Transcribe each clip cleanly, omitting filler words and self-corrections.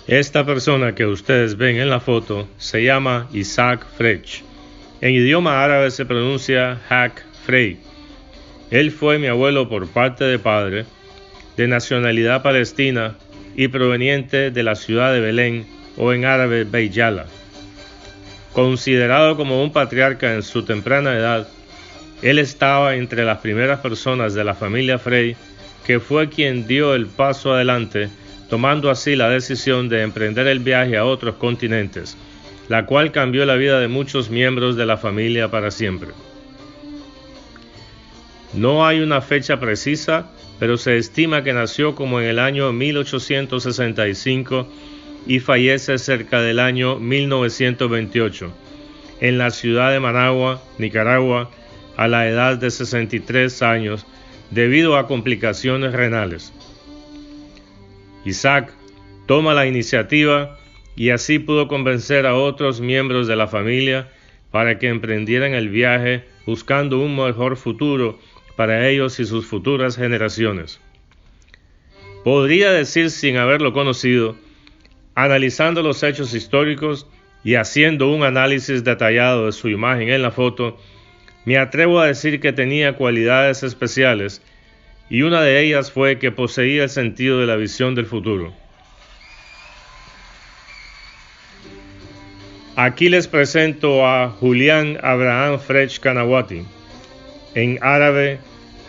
Esta persona que ustedes ven en la foto se llama Isaac Frech. En idioma árabe se pronuncia Haq Frey. Él fue mi abuelo por parte de padre, de nacionalidad palestina y proveniente de la ciudad de Belén, o en árabe Beit Yala. Considerado como un patriarca en su temprana edad, él estaba entre las primeras personas de la familia Frey que fue quien dio el paso adelante, tomando así la decisión de emprender el viaje a otros continentes, la cual cambió la vida de muchos miembros de la familia para siempre. No hay una fecha precisa, pero se estima que nació como en el año 1865 y fallece cerca del año 1928, en la ciudad de Managua, Nicaragua, a la edad de 63 años, debido a complicaciones renales. Isaac toma la iniciativa y así pudo convencer a otros miembros de la familia para que emprendieran el viaje buscando un mejor futuro para ellos y sus futuras generaciones. Podría decir sin haberlo conocido, analizando los hechos históricos y haciendo un análisis detallado de su imagen en la foto, me atrevo a decir que tenía cualidades especiales y una de ellas fue que poseía el sentido de la visión del futuro. Aquí les presento a Julián Abraham Frech Kanawati, en árabe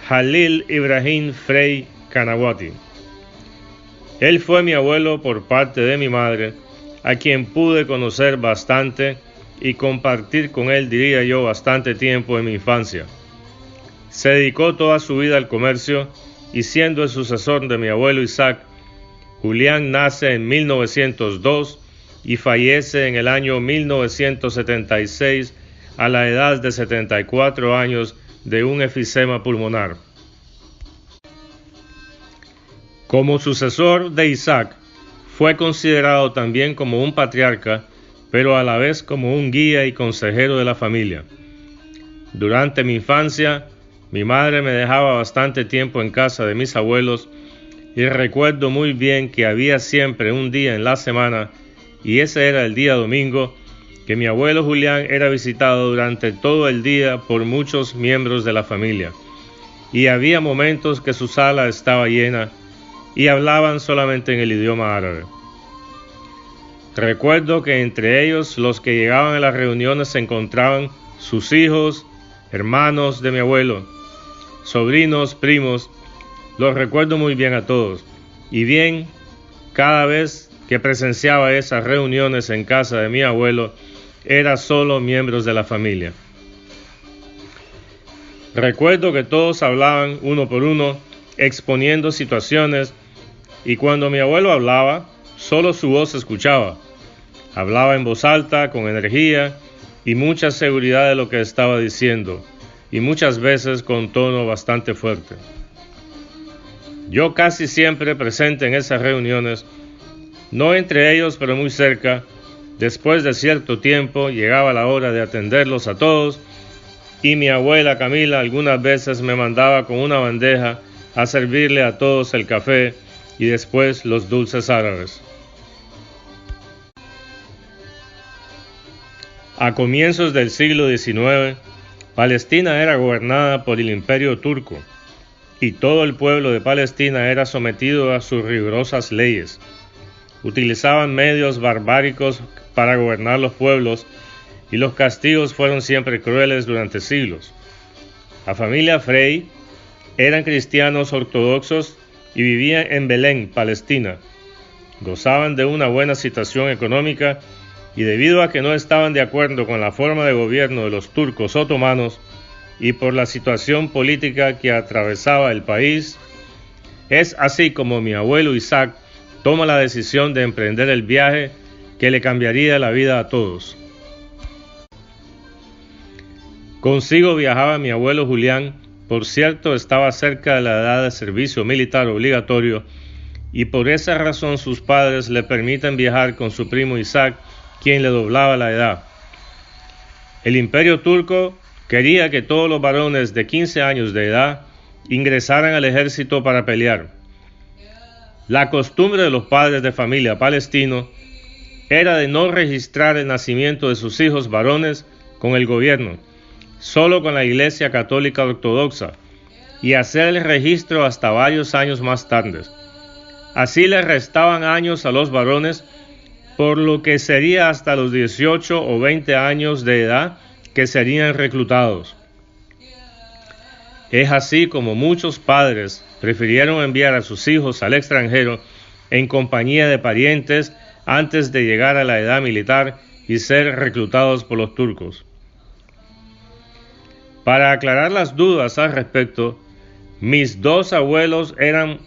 Jalil Ibrahim Frey Kanawati. Él fue mi abuelo por parte de mi madre, a quien pude conocer bastante y compartir con él, diría yo, bastante tiempo en mi infancia. Se dedicó toda su vida al comercio y siendo el sucesor de mi abuelo Isaac, Julián nace en 1902 y fallece en el año 1976 a la edad de 74 años de un efisema pulmonar. Como sucesor de Isaac, fue considerado también como un patriarca, pero a la vez como un guía y consejero de la familia. Durante mi infancia, mi madre me dejaba bastante tiempo en casa de mis abuelos y recuerdo muy bien que había siempre un día en la semana, y ese era el día domingo, que mi abuelo Julián era visitado durante todo el día por muchos miembros de la familia, y había momentos que su sala estaba llena y hablaban solamente en el idioma árabe. Recuerdo que entre ellos los que llegaban a las reuniones se encontraban sus hijos, hermanos de mi abuelo, sobrinos, primos. Los recuerdo muy bien a todos, y bien, cada vez que presenciaba esas reuniones en casa de mi abuelo, eran solo miembros de la familia. Recuerdo que todos hablaban uno por uno, exponiendo situaciones, y cuando mi abuelo hablaba, solo su voz se escuchaba. Hablaba en voz alta, con energía y mucha seguridad de lo que estaba diciendo, y muchas veces con tono bastante fuerte. Yo casi siempre presente en esas reuniones, no entre ellos pero muy cerca. Después de cierto tiempo llegaba la hora de atenderlos a todos, y mi abuela Camila algunas veces me mandaba con una bandeja a servirle a todos el café y después los dulces árabes. A comienzos del siglo XIX, Palestina era gobernada por el Imperio Turco, y todo el pueblo de Palestina era sometido a sus rigurosas leyes. Utilizaban medios barbáricos para gobernar los pueblos, y los castigos fueron siempre crueles durante siglos. La familia Frey eran cristianos ortodoxos y vivían en Belén, Palestina. Gozaban de una buena situación económica y debido a que no estaban de acuerdo con la forma de gobierno de los turcos otomanos y por la situación política que atravesaba el país, es así como mi abuelo Isaac toma la decisión de emprender el viaje que le cambiaría la vida a todos. Consigo viajaba mi abuelo Julián, por cierto estaba cerca de la edad de servicio militar obligatorio, y por esa razón sus padres le permiten viajar con su primo Isaac, quien le doblaba la edad. El Imperio Turco quería que todos los varones de 15 años de edad ingresaran al ejército para pelear. La costumbre de los padres de familia palestinos era de no registrar el nacimiento de sus hijos varones con el gobierno, solo con la Iglesia Católica Ortodoxa, y hacer el registro hasta varios años más tarde. Así les restaban años a los varones, por lo que sería hasta los 18 o 20 años de edad que serían reclutados. Es así como muchos padres prefirieron enviar a sus hijos al extranjero en compañía de parientes antes de llegar a la edad militar y ser reclutados por los turcos. Para aclarar las dudas al respecto, mis dos abuelos eran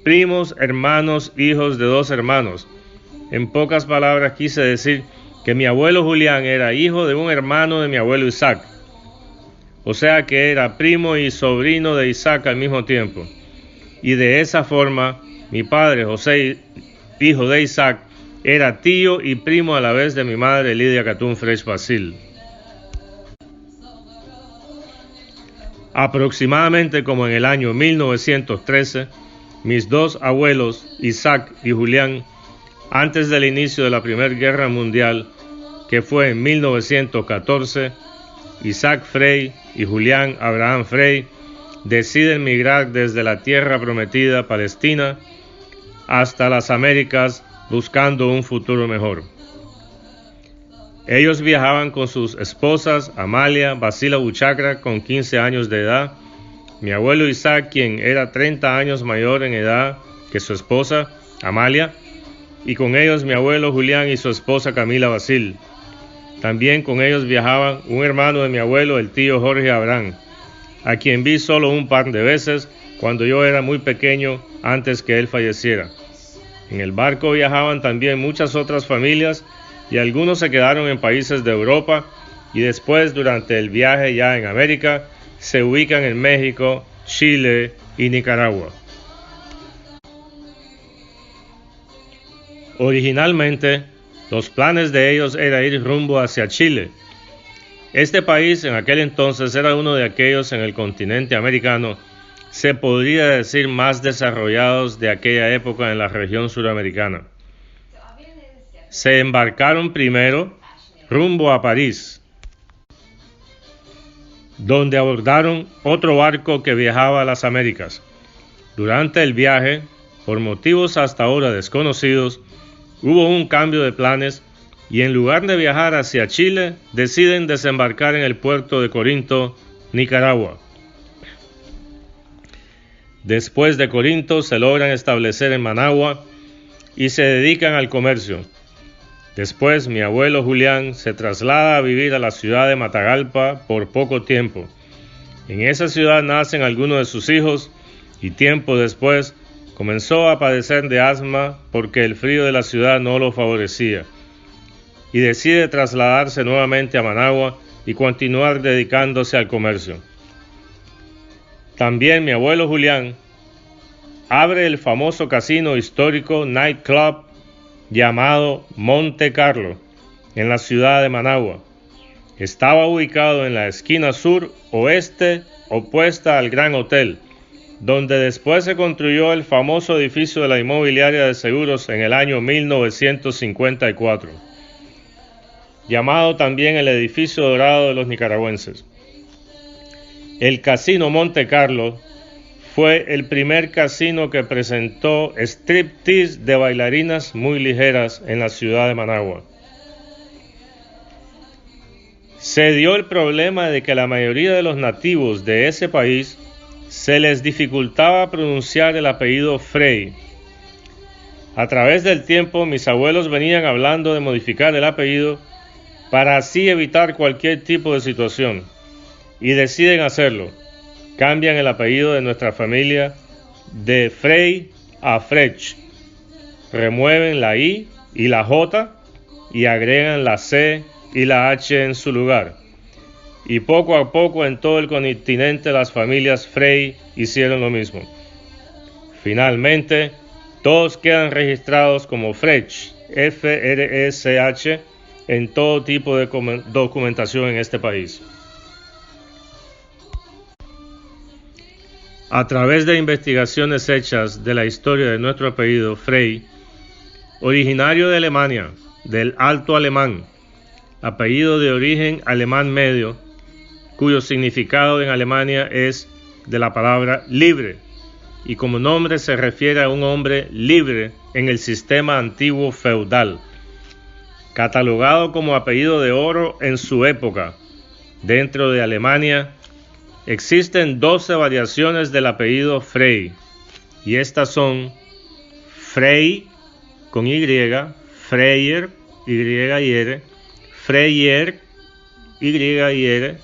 primos, hermanos, hijos de dos hermanos. En pocas palabras quise decir que mi abuelo Julián era hijo de un hermano de mi abuelo Isaac, o sea que era primo y sobrino de Isaac al mismo tiempo. Y de esa forma, mi padre José, hijo de Isaac, era tío y primo a la vez de mi madre Lidia Catún Fresh Basil. Aproximadamente como en el año 1913, mis dos abuelos, Isaac y Julián, antes del inicio de la Primera Guerra Mundial, que fue en 1914, Isaac Frey y Julián Abraham Frey deciden migrar desde la tierra prometida Palestina hasta las Américas buscando un futuro mejor. Ellos viajaban con sus esposas Amalia Basila Buchacra con 15 años de edad, mi abuelo Isaac, quien era 30 años mayor en edad que su esposa Amalia, y con ellos mi abuelo Julián y su esposa Camila Basil. También con ellos viajaban un hermano de mi abuelo, el tío Jorge Abraham, a quien vi solo un par de veces cuando yo era muy pequeño antes que él falleciera. En el barco viajaban también muchas otras familias y algunos se quedaron en países de Europa y después durante el viaje ya en América se ubican en México, Chile y Nicaragua. Originalmente, los planes de ellos era ir rumbo hacia Chile. Este país en aquel entonces era uno de aquellos en el continente americano, se podría decir más desarrollados de aquella época en la región suramericana. Se embarcaron primero rumbo a París, donde abordaron otro barco que viajaba a las Américas. Durante el viaje, por motivos hasta ahora desconocidos, hubo un cambio de planes y en lugar de viajar hacia Chile, deciden desembarcar en el puerto de Corinto, Nicaragua. Después de Corinto se logran establecer en Managua y se dedican al comercio. Después mi abuelo Julián se traslada a vivir a la ciudad de Matagalpa por poco tiempo. En esa ciudad nacen algunos de sus hijos y tiempo después comenzó a padecer de asma porque el frío de la ciudad no lo favorecía y decide trasladarse nuevamente a Managua y continuar dedicándose al comercio. También mi abuelo Julián abre el famoso casino histórico nightclub llamado Monte Carlo en la ciudad de Managua. Estaba ubicado en la esquina sur-oeste opuesta al Gran Hotel, donde después se construyó el famoso edificio de la inmobiliaria de seguros en el año 1954, llamado también el edificio dorado de los nicaragüenses. El Casino Monte Carlo fue el primer casino que presentó striptease de bailarinas muy ligeras en la ciudad de Managua. Se dio el problema de que la mayoría de los nativos de ese país se les dificultaba pronunciar el apellido Frey. A través del tiempo, mis abuelos venían hablando de modificar el apellido para así evitar cualquier tipo de situación, y deciden hacerlo. Cambian el apellido de nuestra familia de Frey a Frech, remueven la I y la J y agregan la C y la H en su lugar. Y poco a poco en todo el continente las familias Frey hicieron lo mismo. Finalmente, todos quedan registrados como Frech, F-R-E-C-H, en todo tipo de documentación en este país. A través de investigaciones hechas de la historia de nuestro apellido Frey, originario de Alemania, del Alto Alemán, apellido de origen alemán medio, cuyo significado en Alemania es de la palabra libre, y como nombre se refiere a un hombre libre en el sistema antiguo feudal, catalogado como apellido de oro en su época. Dentro de Alemania existen 12 variaciones del apellido Frey, y estas son Frey con Y, Freyer, Y-Y-R, Freyer, Y-Y-R,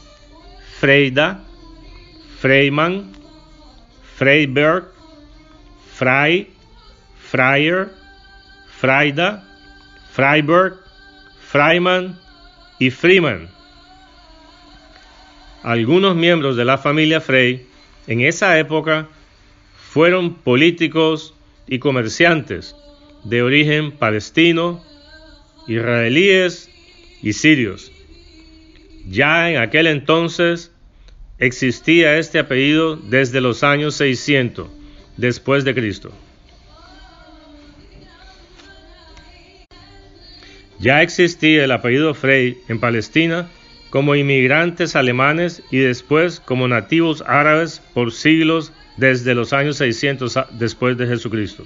Freida, Freyman, Freiberg, Frey, Freier, Freida, Freiberg, Freiman y Freeman. Algunos miembros de la familia Frey en esa época fueron políticos y comerciantes de origen palestino, israelíes y sirios. Ya en aquel entonces existía este apellido desde los años 600 después de Cristo. Ya existía el apellido Frey en Palestina como inmigrantes alemanes y después como nativos árabes por siglos desde los años 600 después de Jesucristo.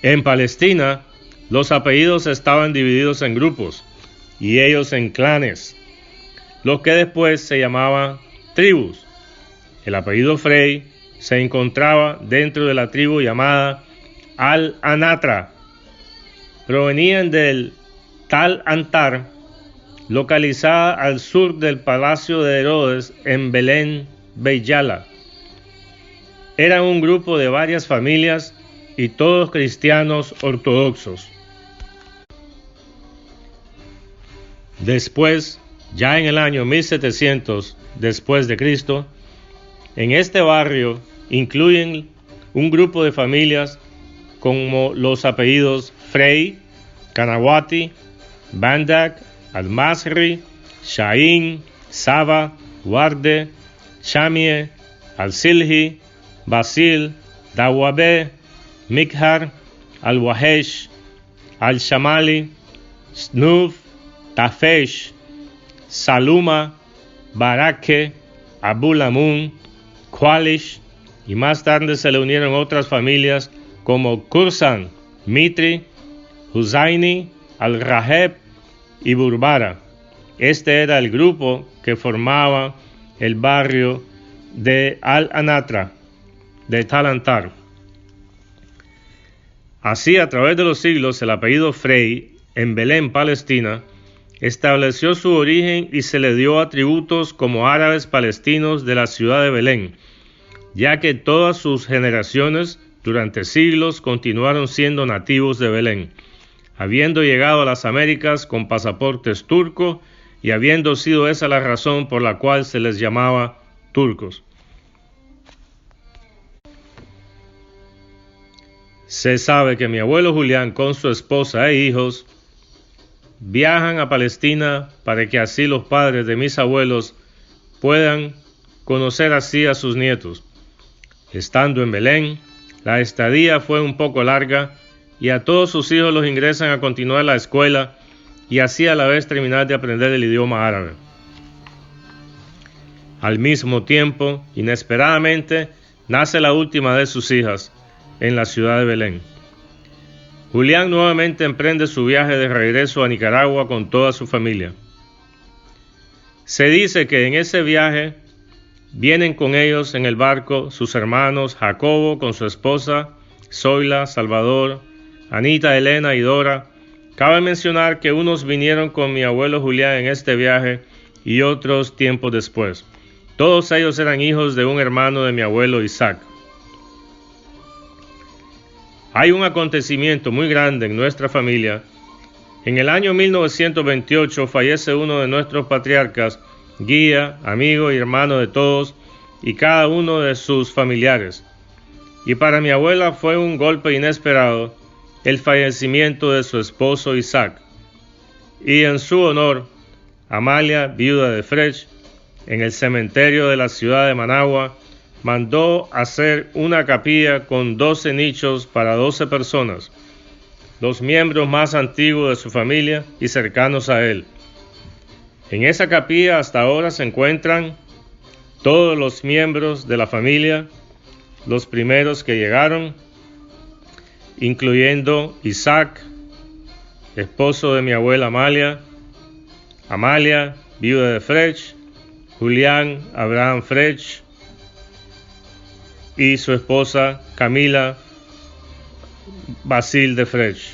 En Palestina, los apellidos estaban divididos en grupos y ellos en clanes, lo que después se llamaban tribus. El apellido Frey se encontraba dentro de la tribu llamada Al-Anatra. Provenían del Tal Antar, localizada al sur del palacio de Herodes en Belén, Beyala. Eran un grupo de varias familias y todos cristianos ortodoxos. Después, ya en el año 1700 después de Cristo, en este barrio incluyen un grupo de familias como los apellidos Frey, Kanawati, Bandak, Al-Masri, Shain, Saba, Warde, Shamie, Al-Silhi, Basil, Dawabe, Mikhar, Al-Wahesh, Al-Shamali, Snuf, Tafesh, Saluma, Barake, Abulamun, Qualish, y más tarde se le unieron otras familias como Kursan, Mitri, Huzaini, Al-Raheb y Burbara. Este era el grupo que formaba el barrio de Al-Anatra, de Tal Antar. Así, a través de los siglos, el apellido Frey, en Belén, Palestina, estableció su origen y se le dio atributos como árabes palestinos de la ciudad de Belén, ya que todas sus generaciones durante siglos continuaron siendo nativos de Belén, habiendo llegado a las Américas con pasaportes turcos y habiendo sido esa la razón por la cual se les llamaba turcos. Se sabe que mi abuelo Julián con su esposa e hijos viajan a Palestina para que así los padres de mis abuelos puedan conocer así a sus nietos. Estando en Belén, la estadía fue un poco larga y a todos sus hijos los ingresan a continuar la escuela y así a la vez terminar de aprender el idioma árabe. Al mismo tiempo, inesperadamente, nace la última de sus hijas en la ciudad de Belén. Julián nuevamente emprende su viaje de regreso a Nicaragua con toda su familia. Se dice que en ese viaje vienen con ellos en el barco sus hermanos Jacobo con su esposa, Zoila, Salvador, Anita, Elena y Dora. Cabe mencionar que unos vinieron con mi abuelo Julián en este viaje y otros tiempo después. Todos ellos eran hijos de un hermano de mi abuelo Isaac. Hay un acontecimiento muy grande en nuestra familia. En el año 1928 fallece uno de nuestros patriarcas, guía, amigo y hermano de todos y cada uno de sus familiares. Y para mi abuela fue un golpe inesperado el fallecimiento de su esposo Isaac. Y en su honor, Amalia, viuda de Frech, en el cementerio de la ciudad de Managua, mandó hacer una capilla con 12 nichos para 12 personas, los miembros más antiguos de su familia y cercanos a él. En esa capilla hasta ahora se encuentran todos los miembros de la familia, los primeros que llegaron, incluyendo Isaac, esposo de mi abuela Amalia, viuda de Frech, Julián Abraham Frech y su esposa Camila Basil de Frech.